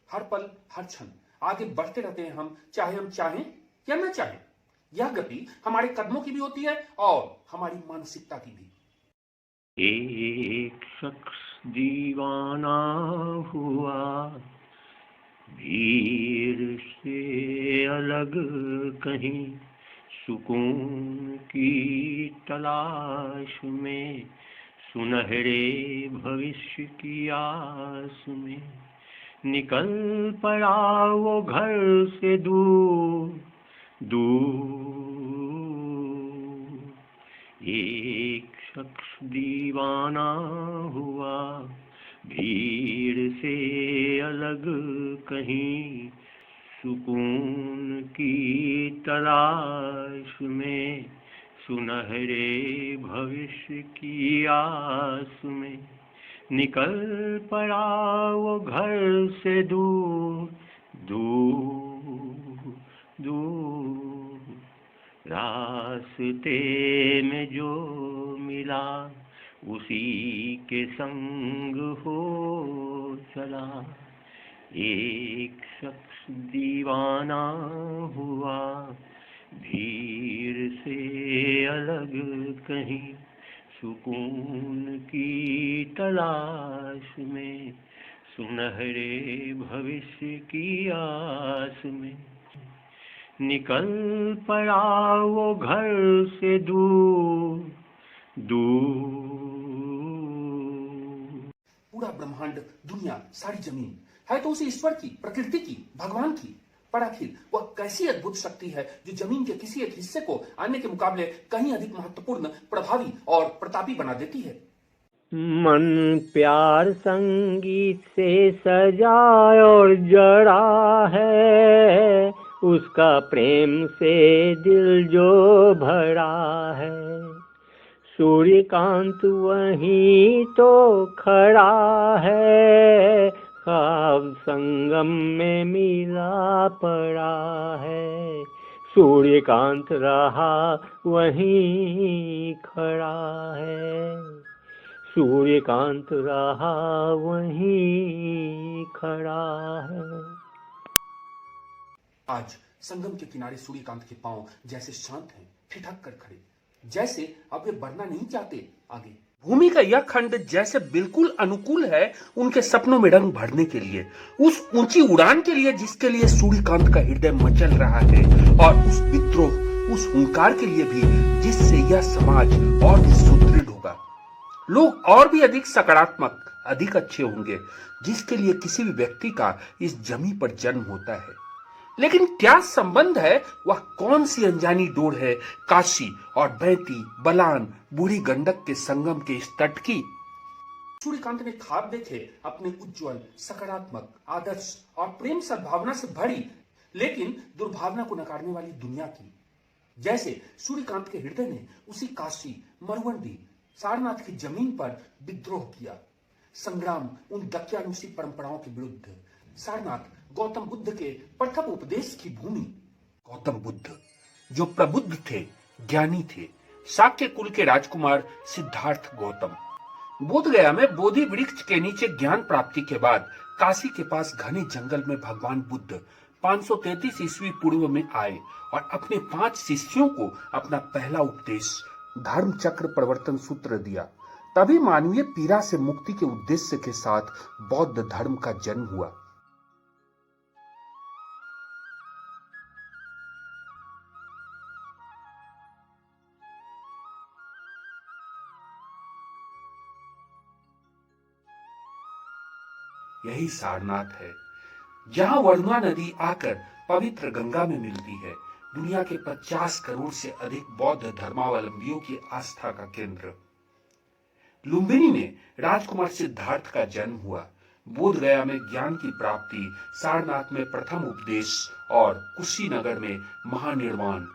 हर पल हर क्षण आगे बढ़ते रहते हैं हम चाहें या न चाहें। यह गति हमारे कदमों की भी होती है और हमारी मानसिकता की भी। एक शख्स दीवाना हुआ, भीड़ से अलग कहीं सुकून की तलाश में, सुनहरे भविष्य की आस में निकल पड़ा वो घर से दूर दूर। एक शख्स दीवाना हुआ, भीड़ से अलग कहीं सुकून की तलाश में, सुनहरे भविष्य की आस में निकल पड़ा वो घर से दूर दूर दूर। रास्ते में जो मिला उसी के संग हो चला। एक शख्स दीवाना हुआ, भीड़ से अलग कहीं सुकून की तलाश में, सुनहरे भविष्य की आस में निकल पड़ा वो घर से दूर दूर। पूरा ब्रह्मांड, दुनिया, सारी जमीन है तो उसे ईश्वर की, प्रकृति की, भगवान की। पर आखिर वह कैसी अद्भुत शक्ति है जो जमीन के किसी एक हिस्से को अन्य के मुकाबले कहीं अधिक महत्वपूर्ण, प्रभावी और प्रतापी बना देती है। मन प्यार संगीत से सजा और जड़ा है, उसका प्रेम से दिल जो भरा है। सूर्यकांत वहीं तो खड़ा है, ख्वाब संगम में मिला पड़ा है। सूर्यकांत रहा वहीं खड़ा है, सूर्यकांत रहा वहीं खड़ा है। आज संगम के किनारे सूर्यकांत के पांव जैसे शांत हैं, ठिठक कर खड़े, जैसे अब वे बढ़ना नहीं चाहते आगे। भूमि का यह खंड जैसे बिल्कुल अनुकूल है उनके सपनों में रंग भरने के लिए, उस ऊंची उड़ान के लिए जिसके लिए सूर्यकांत का हृदय मचल रहा है, और उस विद्रोह, उस हुंकार के लिए भी जिससे यह समाज और भी सुदृढ़ होगा। लोग और भी अधिक सकारात्मक, अधिक अच्छे होंगे, जिसके लिए किसी भी व्यक्ति का इस जमी पर जन्म होता है। लेकिन क्या संबंध है, वह कौन सी अनजानी डोर है काशी और बैती, बलान, बूढ़ी गंडक के संगम के इस तट की। सूर्यकांत ने ख्वाब देखे अपने उज्जवल, सकारात्मक, आदर्श और प्रेम सद्भावना से भरी, लेकिन दुर्भावना को नकारने वाली दुनिया की। जैसे सूर्यकांत के हृदय ने उसी काशी, मरुवंडी, सारनाथ की जमीन पर विद्रोह किया, संग्राम उन दक्यानुसी परंपराओं के विरुद्ध। सारनाथ गौतम बुद्ध के प्रथम उपदेश की भूमि। गौतम बुद्ध जो प्रबुद्ध थे, ज्ञानी थे, शाक्य कुल के राजकुमार सिद्धार्थ गौतम। बोध गया में बोधि वृक्ष के नीचे ज्ञान प्राप्ति के बाद काशी के पास घने जंगल में भगवान बुद्ध 533 ईस्वी पूर्व में आए और अपने 5 शिष्यों को अपना पहला उपदेश धर्म चक्र प्रवर्तन सूत्र दिया। तभी मानवीय पीड़ा से मुक्ति के उद्देश्य के साथ बौद्ध धर्म का जन्म हुआ। यही सारनाथ है, जहां वर्मा नदी आकर पवित्र गंगा में मिलती है। दुनिया के 50 करोड़ से अधिक बौद्ध धर्मावलंबियों की आस्था का केंद्र। लुम्बिनी में राजकुमार सिद्धार्थ का जन्म हुआ, बोध गया में ज्ञान की प्राप्ति, सारनाथ में प्रथम उपदेश और कुशीनगर में महानिर्वाण।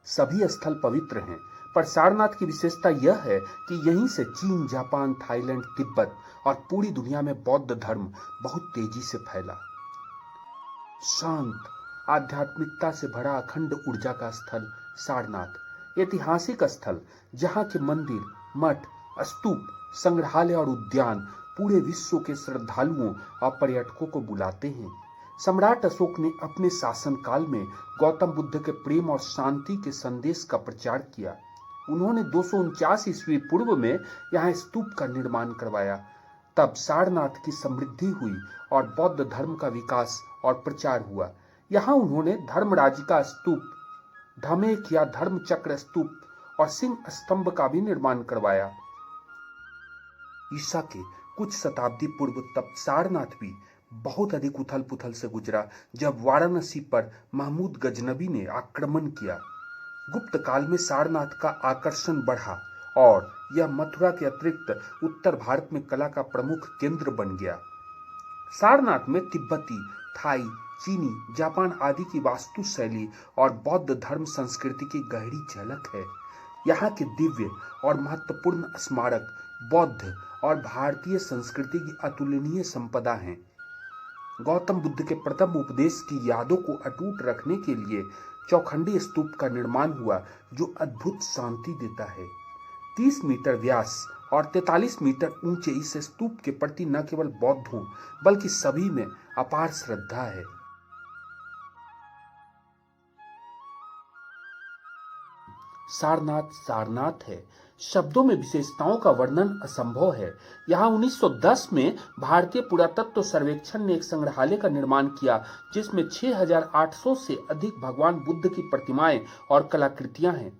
सभी स्थल पवित्र हैं, पर सारनाथ की विशेषता यह है कि यहीं से चीन, जापान, थाईलैंड, तिब्बत और पूरी दुनिया में बौद्ध धर्म बहुत तेजी से फैला। शांत, आध्यात्मिकता से भरा अखंड ऊर्जा का स्थल सारनाथ, ऐतिहासिक स्थल जहां के मंदिर, मठ, स्तूप, संग्रहालय और उद्यान पूरे विश्व के श्रद्धालुओं और पर्यटकों को बुलाते हैं। सम्राट अशोक ने अपने शासनकाल में गौतम बुद्ध के प्रेम और शांति के संदेश का प्रचार किया। उन्होंने 249 ईस्वी पूर्व में यहाँ स्तूप का निर्माण करवाया। तब सारनाथ की समृद्धि हुई और बौद्ध धर्म का विकास और प्रचार हुआ। यहाँ उन्होंने धर्मराजिका स्तूप, धमेक या धर्म चक्र स्तूप और सिंह स्तंभ का भी निर्माण करवाया। ईसा के कुछ शताब्दी पूर्व तब सारनाथ भी बहुत अधिक उथल पुथल से गुजरा जब वाराणसी पर महमूद गजनबी ने आक्रमण किया। गुप्त काल में सारनाथ का आकर्षण बढ़ा और यह मथुरा के अतिरिक्त उत्तर भारत में कला का प्रमुख केंद्र बन गया। सारनाथ में तिब्बती, थाई, चीनी, जापान आदि की वास्तु शैली और बौद्ध धर्म संस्कृति की गहरी झलक है। यहाँ के दिव्य और महत्वपूर्ण स्मारक बौद्ध और भारतीय संस्कृति की अतुलनीय संपदा हैं। गौतम बुद्ध के प्रथम उपदेश की यादों को अटूट रखने के लिए चौखंडी स्तूप का निर्माण हुआ, जो अद्भुत शांति देता है। 30 मीटर व्यास और 43 मीटर ऊंचे इस स्तूप के प्रति न केवल बौद्धों बल्कि सभी में अपार श्रद्धा है। सारनाथ सारनाथ है, शब्दों में विशेषताओं का वर्णन असंभव है। यहाँ 1910 में भारतीय पुरातत्व सर्वेक्षण ने एक संग्रहालय का निर्माण किया, जिसमें 6800 से अधिक भगवान बुद्ध की प्रतिमाएं और कलाकृतियां हैं।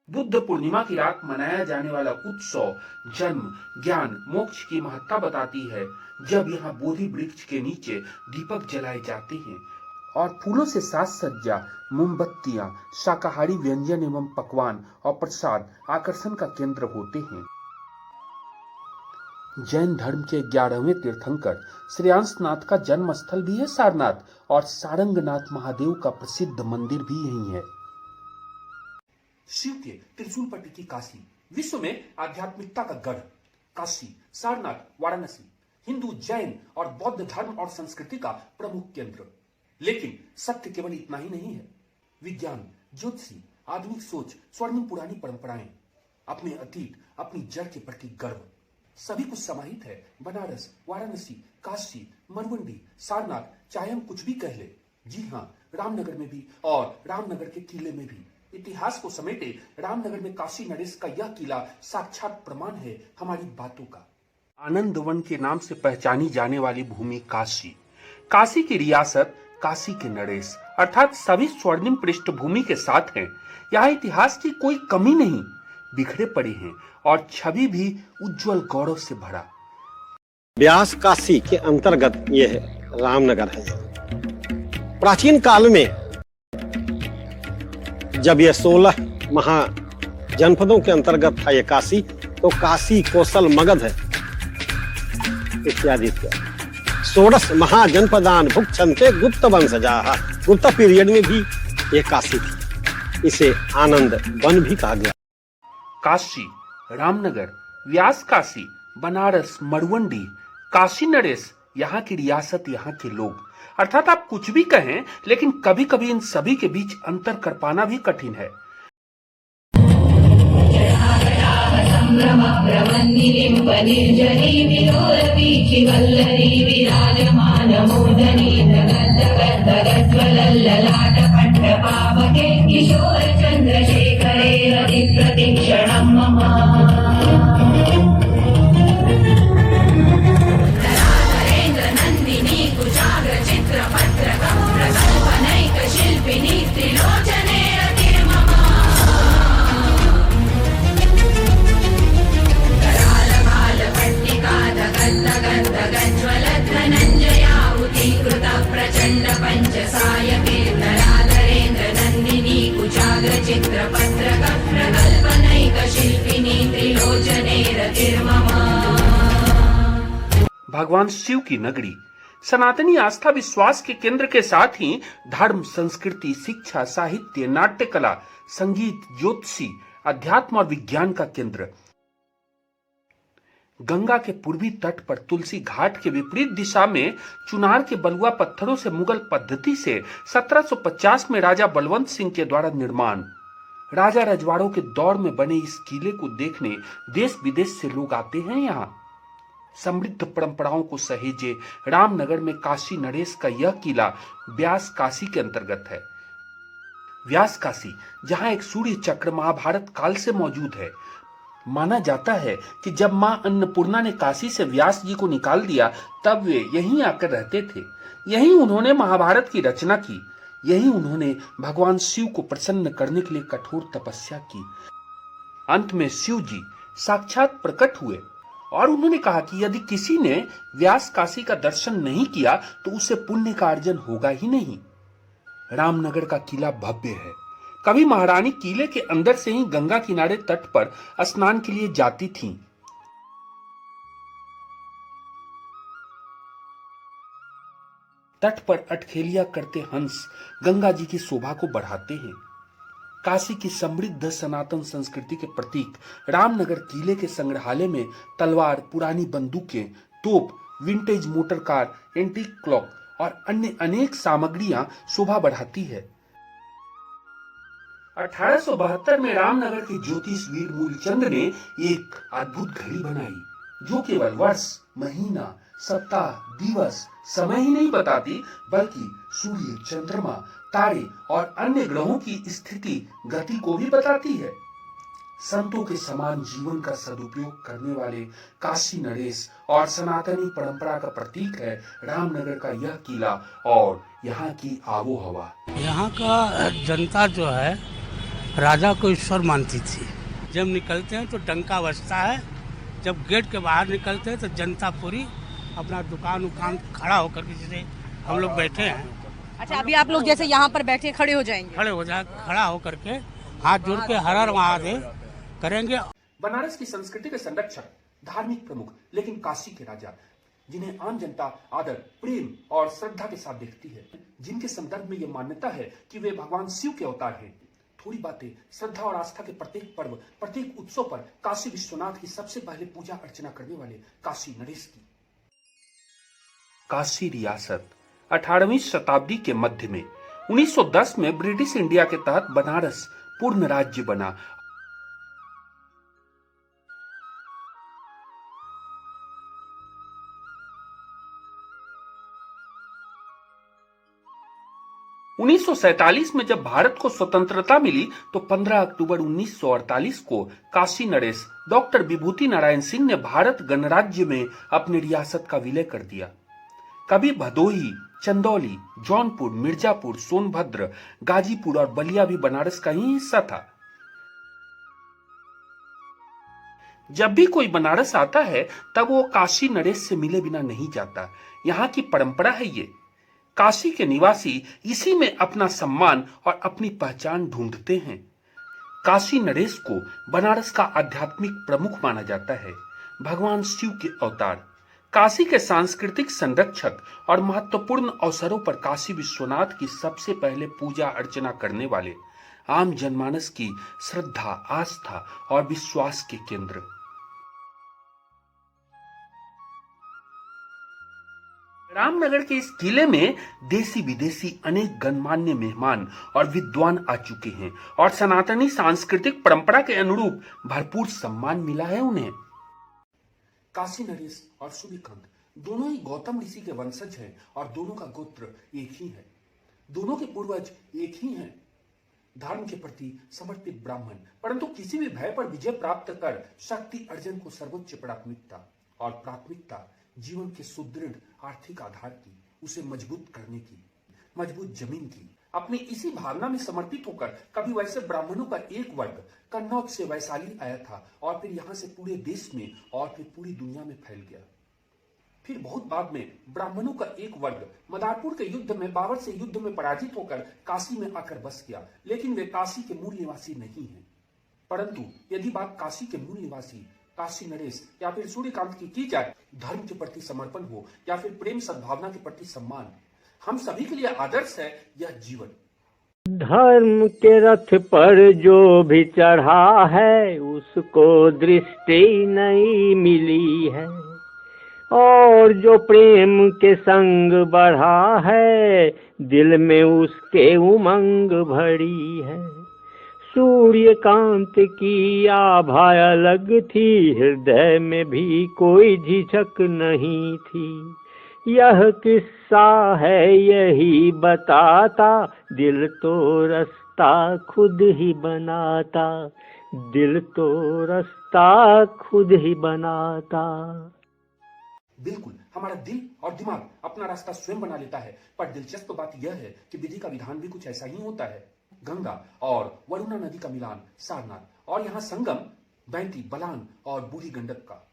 बुद्ध पूर्णिमा की रात मनाया जाने वाला उत्सव जन्म, ज्ञान, मोक्ष की महत्ता बताती है। जब यहाँ बोधि वृक्ष के नीचे दीपक जलाए जाते हैं और फूलों से साज सज्जा, मोमबत्तियां, शाकाहारी व्यंजन एवं पकवान और प्रसाद आकर्षण का केंद्र होते हैं। जैन धर्म के 11वें तीर्थंकर श्रेयांसनाथ का जन्म स्थल भी है सारनाथ, और सारंगनाथ महादेव का प्रसिद्ध मंदिर भी यही है। शिव के त्रिशूल पर टिकी काशी, विश्व में आध्यात्मिकता का गढ़। काशी, सारनाथ, वाराणसी हिंदू, जैन और बौद्ध धर्म और संस्कृति का प्रमुख केंद्र। लेकिन सत्य केवल इतना ही नहीं है। विज्ञान, ज्योतिषी, आधुनिक सोच, स्वर्णिम पुरानी परंपराएं, अपने अतीत, अपनी जड़ के प्रति गर्व, सभी कुछ समाहित है बनारस, वाराणसी, काशी, मरवंडी, सारनाथ, चाहे हम कुछ भी कह ले। जी हाँ, रामनगर में भी और रामनगर के किले में भी। इतिहास को समेटे रामनगर में काशी नरेश का यह किला साक्षात प्रमाण है हमारी बातों का। आनंद वन के नाम से पहचानी जाने वाली भूमि काशी, काशी की रियासत, काशी के नरेश, अर्थात सभी स्वर्णिम पृष्ठभूमि के साथ हैं। यहाँ इतिहास की कोई कमी नहीं, बिखरे पड़े हैं और छवि भी उज्जवल गौरव से भरा। व्यास काशी के अंतर्गत यह रामनगर है। प्राचीन काल में जब यह 16 महाजनपदों के अंतर्गत था यह काशी, तो काशी, कौशल, मगध इत्यादि 16 महाजनपदान भुक्षन्ते गुप्त वंशजाः। गुप्त पीरियड में भी यह काशी थी। इसे आनंद वन भी कहा गया। काशी, रामनगर, व्यास काशी, बनारस, मरवंडी, काशी नरेश, यहाँ की रियासत, यहाँ के लोग, अर्थात आप कुछ भी कहें, लेकिन कभी कभी इन सभी के बीच अंतर कर पाना भी कठिन है। भगवान शिव की नगरी, सनातनी आस्था विश्वास के केंद्र के साथ ही धर्म, संस्कृति, शिक्षा, साहित्य, नाट्य कला, संगीत, ज्योतिषी, अध्यात्म और विज्ञान का केंद्र। गंगा के पूर्वी तट पर तुलसी घाट के विपरीत दिशा में चुनार के बलुआ पत्थरों से मुगल पद्धति से 1750 में राजा बलवंत सिंह के द्वारा निर्माण। राजा रजवाड़ों के दौर में बने इस किले को देखने देश विदेश से लोग आते हैं यहाँ। समृद्ध परंपराओं को सहेजे रामनगर में काशी नरेश का यह किला व्यास काशी के अंतर्गत है। व्यास काशी, जहां एक सूर्य चक्र महाभारत काल से मौजूद है। माना जाता है कि जब मां अन्नपूर्णा ने काशी से व्यास जी को निकाल दिया, तब वे यहीं आकर रहते थे। यहीं उन्होंने महाभारत की रचना की। यहीं उन्होंने भगवान शिव को प्रसन्न करने के लिए कठोर तपस्या की। अंत में शिव जी साक्षात प्रकट हुए और उन्होंने कहा कि यदि किसी ने व्यास काशी का दर्शन नहीं किया तो उसे पुण्य का अर्जन होगा ही नहीं। रामनगर का किला भव्य है। कभी महारानी किले के अंदर से ही गंगा किनारे तट पर स्नान के लिए जाती थीं। तट पर अटखेलिया करते हंस गंगा जी की शोभा को बढ़ाते हैं। काशी की समृद्ध सनातन संस्कृति के प्रतीक रामनगर किले के संग्रहालय में तलवार, पुरानी बंदूकें, तोप, vintage motor car, antique clock और अन्य अनेक सामग्रियां शोभा बढ़ाती है। 1872 में रामनगर के ज्योतिष वीर मूलचंद ने एक अद्भुत घड़ी बनाई, जो केवल वर्ष, महीना, सप्ताह, दिवस, समय ही नहीं बताती, बल्कि सूर्य, चंद्रमा, तारे और अन्य ग्रहों की स्थिति, गति को भी बताती है। संतों के समान जीवन का सदुपयोग करने वाले काशी नरेश और सनातनी परंपरा का प्रतीक है रामनगर का यह किला और यहाँ की आबो हवा। यहाँ का जनता जो है राजा को ईश्वर मानती थी। जब निकलते हैं तो डंका बजता है, जब गेट के बाहर निकलते हैं तो जनता पूरी अपना दुकान उकान खड़ा होकर के, जैसे हम लोग बैठे हैं। अच्छा, अभी आप लोग जैसे यहाँ पर बैठे खड़े हो जाएंगे? खड़ा होकर के हाथ जोड़ के हर हर महादेव करेंगे। बनारस की संस्कृति के संरक्षक, धार्मिक प्रमुख, लेकिन काशी के राजा, जिन्हें आम जनता आदर, प्रेम और श्रद्धा के साथ देखती है, जिनके संदर्भ में यह मान्यता है कि वे भगवान शिव के अवतार हैं। थोड़ी बातें श्रद्धा और आस्था के प्रत्येक पर्व, प्रत्येक उत्सव पर काशी विश्वनाथ की सबसे पहले पूजा अर्चना करने वाले काशी नरेश की। काशी रियासत 18वीं शताब्दी के मध्य में 1910 में ब्रिटिश इंडिया के तहत बनारस पूर्ण राज्य बना। उन्नीस में जब भारत को स्वतंत्रता मिली तो 15 अक्टूबर 1948 को काशी नरेश डॉक्टर विभूति नारायण सिंह ने भारत गणराज्य में अपनी रियासत का विलय कर दिया। कभी भदोही, चंदौली, जौनपुर, मिर्जापुर, सोनभद्र, गाजीपुर और बलिया भी बनारस का ही हिस्सा था। जब भी कोई बनारस आता है तब वो काशी नरेश से मिले बिना नहीं जाता। यहाँ की परंपरा है ये। काशी के निवासी इसी में अपना सम्मान और अपनी पहचान ढूंढते हैं। काशी नरेश को बनारस का आध्यात्मिक प्रमुख माना जाता है, भगवान शिव के अवतार। काशी के सांस्कृतिक संरक्षक और महत्वपूर्ण अवसरों पर काशी विश्वनाथ की सबसे पहले पूजा अर्चना करने वाले, आम जनमानस की श्रद्धा, आस्था और विश्वास के केंद्र। रामनगर के इस किले में देसी विदेशी अनेक गणमान्य मेहमान और विद्वान आ चुके हैं और सनातनी सांस्कृतिक परंपरा के अनुरूप भरपूर सम्मान मिला है उन्हें। काशी नरेश और सूर्यकांत दोनों ही गौतम ऋषि के वंशज हैं और दोनों का गोत्र एक ही है। दोनों के पूर्वज एक ही हैं, धर्म के प्रति समर्पित ब्राह्मण, परंतु किसी भी भय पर विजय प्राप्त कर शक्ति अर्जन को सर्वोच्च प्राथमिकता, और प्राथमिकता जीवन के सुदृढ़ आर्थिक आधार की, उसे मजबूत करने की, मजबूत जमीन की। अपनी इसी भावना में समर्पित होकर कभी वैसे ब्राह्मणों का एक वर्ग कन्नौज से वैशाली आया था और फिर यहां से पूरे देश में और फिर पूरी दुनिया में फैल गया। फिर बहुत बाद में ब्राह्मणों का एक वर्ग मदारपुर के युद्ध में बाबर से युद्ध में पराजित होकर काशी में आकर बस गया, लेकिन वे काशी के मूल निवासी नहीं हैं। परंतु यदि बात काशी के मूल निवासी काशी नरेश या फिर सूर्यकांत की जाए, धर्म के प्रति समर्पण हो या फिर प्रेम सद्भावना के प्रति सम्मान, हम सभी के लिए आदर्श है यह जीवन। धर्म के रथ पर जो भी चढ़ा है उसको दृष्टि नहीं मिली है, और जो प्रेम के संग बढ़ा है दिल में उसके उमंग भरी है। सूर्यकांत की आभा अलग थी, हृदय में भी कोई झिझक नहीं थी। यह किस्सा है यही बताता, दिल तो रास्ता खुद ही बनाता, दिल तो रास्ता खुद ही बनाता। बिल्कुल, हमारा दिल और दिमाग अपना रास्ता स्वयं बना लेता है। पर दिलचस्प बात यह है कि विधि का विधान भी कुछ ऐसा ही होता है। गंगा और वरुणा नदी का मिलान सारनाथ, और यहाँ संगम बैंती, बलान और बूढ़ी गंडक का।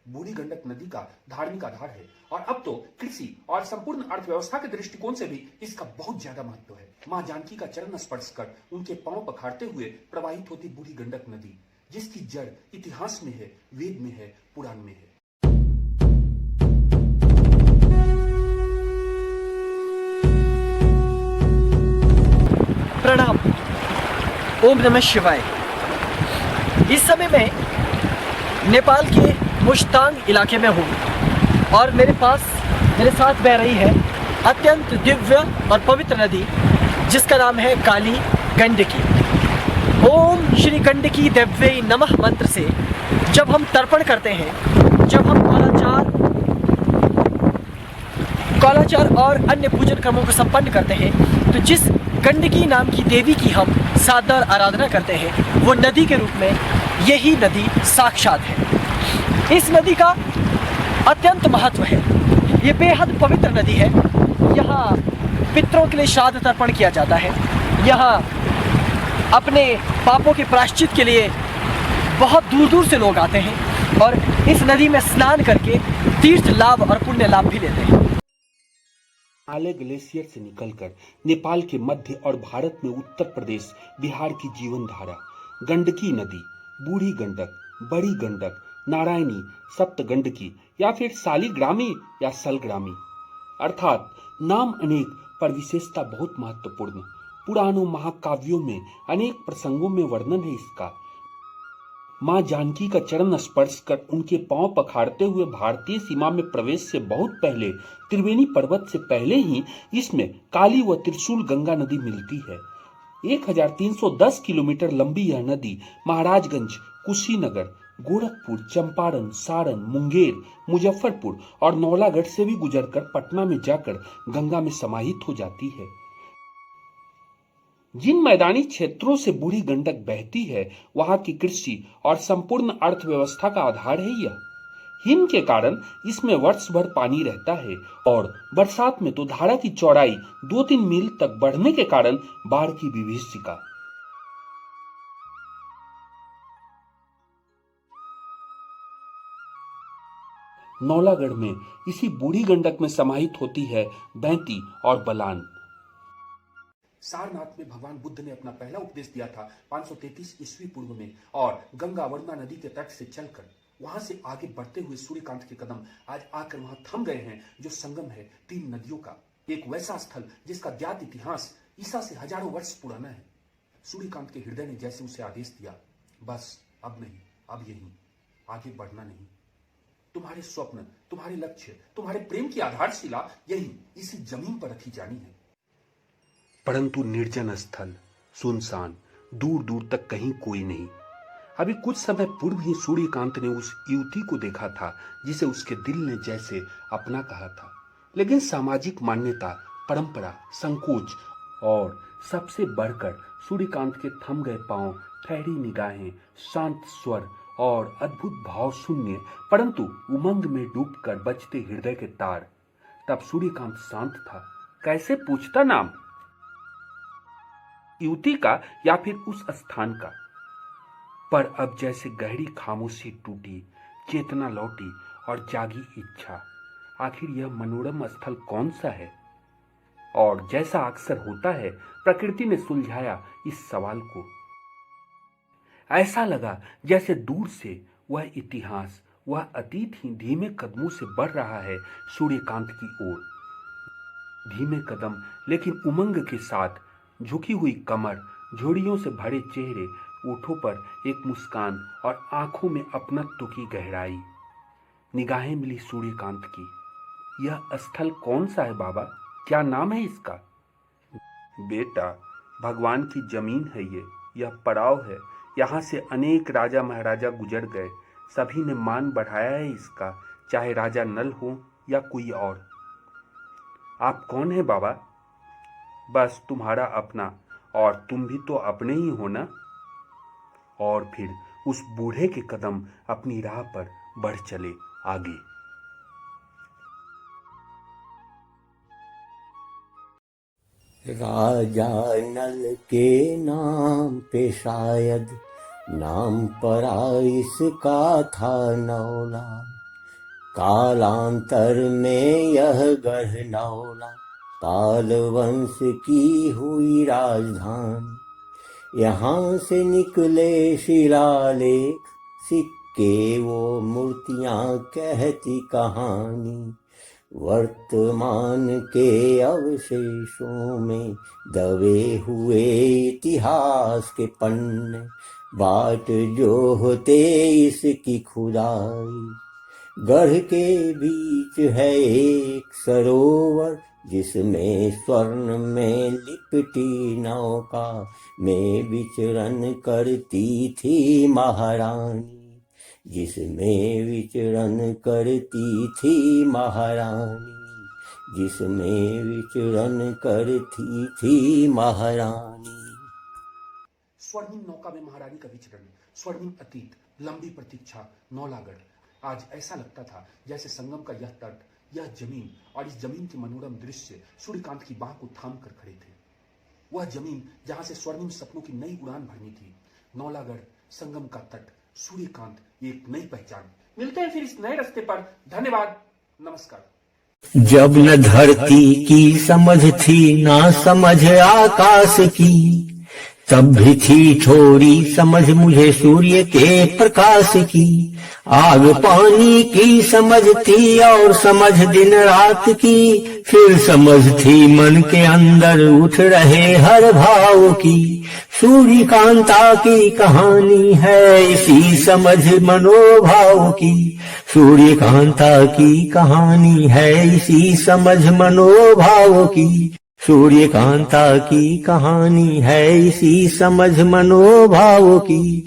बूढ़ी गंडक नदी का धार्मिक आधार है, और अब तो कृषि और संपूर्ण अर्थव्यवस्था के दृष्टिकोण से भी इसका बहुत ज्यादा महत्व है। मां जानकी का चरण स्पर्श कर उनके पांव पखारते हुए प्रवाहित होती बूढ़ी गंडक नदी, जिसकी जड़ इतिहास में है, वेद में है, पुराण में है। प्रणाम। ओम नमः शिवाय। इस समय मैं नेपाल के मुश्तांग इलाके में हूँ और मेरे साथ बह रही है अत्यंत दिव्य और पवित्र नदी, जिसका नाम है काली गंडकी। ओम श्री गंडकी देव्यै नमः मंत्र से जब हम तर्पण करते हैं, जब हम कौलाचार और अन्य पूजन कर्मों को संपन्न करते हैं, तो जिस गंडकी नाम की देवी की हम सादर आराधना करते हैं, वो नदी के रूप में यही नदी साक्षात है। इस नदी का अत्यंत महत्व है। ये बेहद पवित्र नदी है। यहाँ पितरों के लिए श्राद्ध तर्पण किया जाता है। यहाँ अपने पापों के प्रायश्चित के लिए बहुत दूर दूर से लोग आते हैं और इस नदी में स्नान करके तीर्थ लाभ और पुण्य लाभ भी लेते हैं। हिमालय ग्लेशियर से निकलकर नेपाल के मध्य और भारत में उत्तर प्रदेश, बिहार की जीवन धारा गंडकी नदी, बूढ़ी गंडक, बड़ी गंडक, नारायणी, सप्तगंडकी या फिर सालीग्रामी या सलग्रामी, अर्थात नाम अनेक पर विशेषता बहुत महत्वपूर्ण। पुराणों महाकाव्यों में अनेक प्रसंगों में वर्णन है इसका। मां जानकी का चरण स्पर्श कर उनके पांव पखारते हुए भारतीय सीमा में प्रवेश से बहुत पहले, त्रिवेणी पर्वत से पहले ही इसमें काली व त्रिशूल गंगा नदी मिलती है। 1310 किलोमीटर लंबी यह नदी महाराजगंज, कुशीनगर, गोरखपुर, चंपारण, सारण, मुंगेर, मुजफ्फरपुर और नौलागढ़ से भी गुजरकर पटना में जाकर गंगा में समाहित हो जाती है। जिन मैदानी क्षेत्रों से बूढ़ी गंडक बहती है, वहां की कृषि और संपूर्ण अर्थव्यवस्था का आधार है यह। हिम के कारण इसमें वर्ष भर पानी रहता है और बरसात में तो धारा की चौड़ाई 2-3 मील तक बढ़ने के कारण बाढ़ की विभीषिका। नौलागढ़ में इसी बूढ़ी गंडक में समाहित होती है बैंती और बलान। सारनाथ में भगवान बुद्ध ने अपना पहला उपदेश दिया था 533 ईस्वी पूर्व में, और गंगा वरुणा नदी के तट से चलकर वहां से आगे बढ़ते हुए सूर्यकांत के कदम आज आकर वहां थम गए हैं, जो संगम है 3 नदियों का। एक वैसा स्थल जिसका ज्ञात इतिहास ईसा से हजारों वर्ष पुराना है। सूर्यकांत के हृदय ने जैसे उसे आदेश दिया, बस अब नहीं, अब यहीं, आगे बढ़ना नहीं। तुम्हारे स्वप्न, तुम्हारे लक्ष्य, तुम्हारे प्रेम की आधारशिला यही इसी जमीन पर रखी जानी है। परंतु निर्जन स्थल, सुनसान, दूर दूर तक कहीं कोई नहीं। अभी कुछ समय पूर्व ही सूर्यकांत ने उस युवती को देखा था जिसे उसके दिल ने जैसे अपना कहा था, लेकिन सामाजिक मान्यता, परंपरा, संकोच और सबसे बढ़कर सूर्यकांत के थम गए पांव, ठहरी निगाहें, शांत स्वर और अद्भुत भाव शून्य परंतु उमंग में डूबकर बजते हृदय के तार। तब सूर्यकांत शांत था। कैसे पूछता नाम युवती का या फिर उस स्थान का, पर अब जैसे गहरी खामोशी टूटी, चेतना लौटी और जागी इच्छा, आखिर यह मनोरम स्थल कौन सा है? और जैसा अक्सर होता है, प्रकृति ने सुलझाया इस सवाल को। ऐसा लगा जैसे दूर से वह इतिहास, वह अतीत ही धीमे कदमों से बढ़ रहा है सूर्यकांत की ओर। धीमे कदम लेकिन उमंग के साथ, झुकी हुई कमर, झोड़ियों से भरे चेहरे, ओठों पर एक मुस्कान और आंखों में अपनत्व की गहराई। निगाहें मिली सूर्यकांत की। यह स्थल कौन सा है बाबा? क्या नाम है इसका? बेटा, भगवान की जमीन है ये, यह पड़ाव है। यहाँ से अनेक राजा महाराजा गुजर गए, सभी ने मान बढ़ाया है इसका, चाहे राजा नल हो या कोई और। आप कौन है बाबा? बस तुम्हारा अपना, और तुम भी तो अपने ही हो ना। और फिर उस बूढ़े के कदम अपनी राह पर बढ़ चले आगे। राजा नल के नाम पे शायद नाम पड़ा इसका था नौला, कालांतर में यह गढ़ नौला पाल वंश की हुई राजधानी। यहाँ से निकले शिलालेख, सिक्के वो मूर्तियाँ कहती कहानी। वर्तमान के अवशेषों में दबे हुए इतिहास के पन्ने, बाट जो होते इसकी खुदाई। गढ़ के बीच है एक सरोवर, जिसमें स्वर्ण में लिपटी नौका में विचरण करती थी महारानी, जिसमें विचरण करती थी महारानी, जिसमें विचरण करती थी महारानी। स्वर्णिम नौका में महारानी का विचरण, स्वर्णिम अतीत, लंबी प्रतीक्षा, नौलागढ़। आज ऐसा लगता था जैसे संगम का यह तट, यह जमीन और इस जमीन के मनोरम दृश्य सूर्यकांत की बाह को थाम कर खड़े थे। वह जमीन जहां से स्वर्णिम सपनों की नई उड़ान भरनी थी। नौलागढ़, संगम का तट, सूर्यकांत, एक नई पहचान। मिलते हैं फिर इस नए रास्ते पर। धन्यवाद, नमस्कार। जब न धरती की समझ थी ना समझ आकाश की, तब भी थी थोड़ी समझ मुझे सूर्य के प्रकाश की। आग पानी की समझ थी और समझ दिन रात की, फिर समझ थी मन के अंदर उठ रहे हर भाव की। सूर्यकांता की कहानी है इसी समझ मनोभाव की, सूर्यकांता की कहानी है इसी समझ मनोभाव की, सूर्यकांता की कहानी है इसी समझ मनोभाव की।